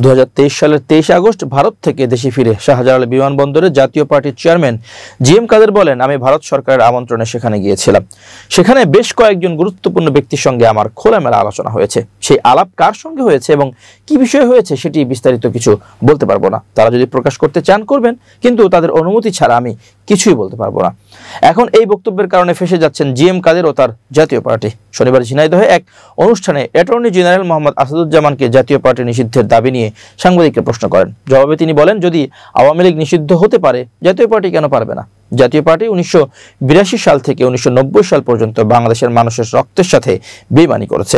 2023 সালের 23 আগস্ট ভারত থেকে দেশে ফিরে শাহজালাল বিমানবন্দরে জাতীয় পার্টির চেয়ারম্যান জিএম কাদের বলেন, আমি ভারত সরকারের আমন্ত্রণে সেখানে গিয়েছিলাম। সেখানে বেশ কয়েকজন গুরুত্বপূর্ণ ব্যক্তির সঙ্গে আমার খোলামেলা আলোচনা হয়েছে। সেই আলাপ কার সঙ্গে হয়েছে এবং কি বিষয়ে হয়েছে সেটি বিস্তারিত কিছু বলতে পারবো না। তারা যদি প্রকাশ করতে চান করবেন, কিন্তু তাদের অনুমতি ছাড়া আমি কিছুই বলতে পারবো না। এখন এই বক্তব্যের কারণে ফেঁসে যাচ্ছেন জিএম কাদের ও তার জাতীয় পার্টি। শনিবার ঝিনাইদহে এক অনুষ্ঠানে অ্যাটর্নি জেনারেল মোহাম্মদ আসাদুজ্জামানকে জাতীয় পার্টি নিষিদ্ধের দাবি নিয়ে সাংবাদিকরা প্রশ্ন করেন। জবাবে তিনি বলেন, যদি আওয়ামী লীগ নিষিদ্ধ হতে পারে, জাতীয় পার্টি কেন পারবে না? জাতীয় পার্টি 1982 সাল থেকে 1990 সাল পর্যন্ত বাংলাদেশের মানুষের রক্তের সাথে বেইমানি করেছে,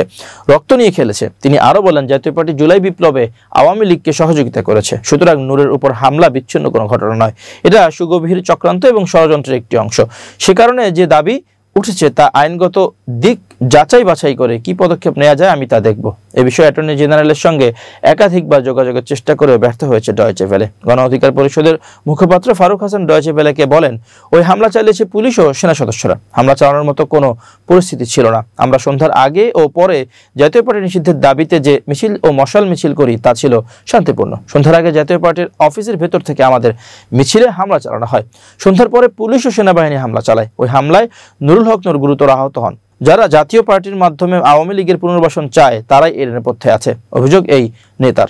রক্ত নিয়ে খেলেছে। তিনি আরো বলেন, জাতীয় পার্টি জুলাই বিপ্লবে আওয়ামী লীগকে সহযোগিতা করেছে। সুতরাং নূরের উপর হামলা বিচ্ছিন্ন কোনো ঘটনা নয়, এটা সুগভীর চক্রান্ত এবং ষড়যন্ত্রের একটি অংশ। সে কারণে যে দাবি উঠেছে তা আইনগত দিক যাচাই বাছাই করে কি পদক্ষেপ নেওয়া যায় আমি তা দেখব। এ বিষয়ে অ্যাটর্নি জেনারেলের সঙ্গে একাধিকবার যোগাযোগের চেষ্টা করেও ব্যর্থ হয়েছে ডয়েচে ভেলে। গণ অধিকার পরিষদের মুখপাত্র ফারুক হাসান ডয়েচে ভেলেকে বলেন, ওই হামলা চালিয়েছে পুলিশ ও সেনা সদস্যরা। হামলা চালানোর মতো কোনো পরিস্থিতি ছিল না। আমরা সন্ধ্যার আগে ও পরে জাতীয় পার্টি নিষিদ্ধের দাবিতে যে মিছিল ও মশাল মিছিল করি তা ছিল শান্তিপূর্ণ। সন্ধ্যার আগে জাতীয় পার্টির অফিসের ভেতর থেকে আমাদের মিছিলে হামলা চালানো হয়। সন্ধ্যার পরে পুলিশ ও সেনাবাহিনী হামলা চালায়। ওই হামলায় নুরুল হক নূর গুরুতর আহত হন। যারা জাতীয় পার্টির মাধ্যমে আওয়ামী লীগের পুনর্বাসন চায় তারাই এর নেপথ্যে আছে, অভিযোগ এই নেতার।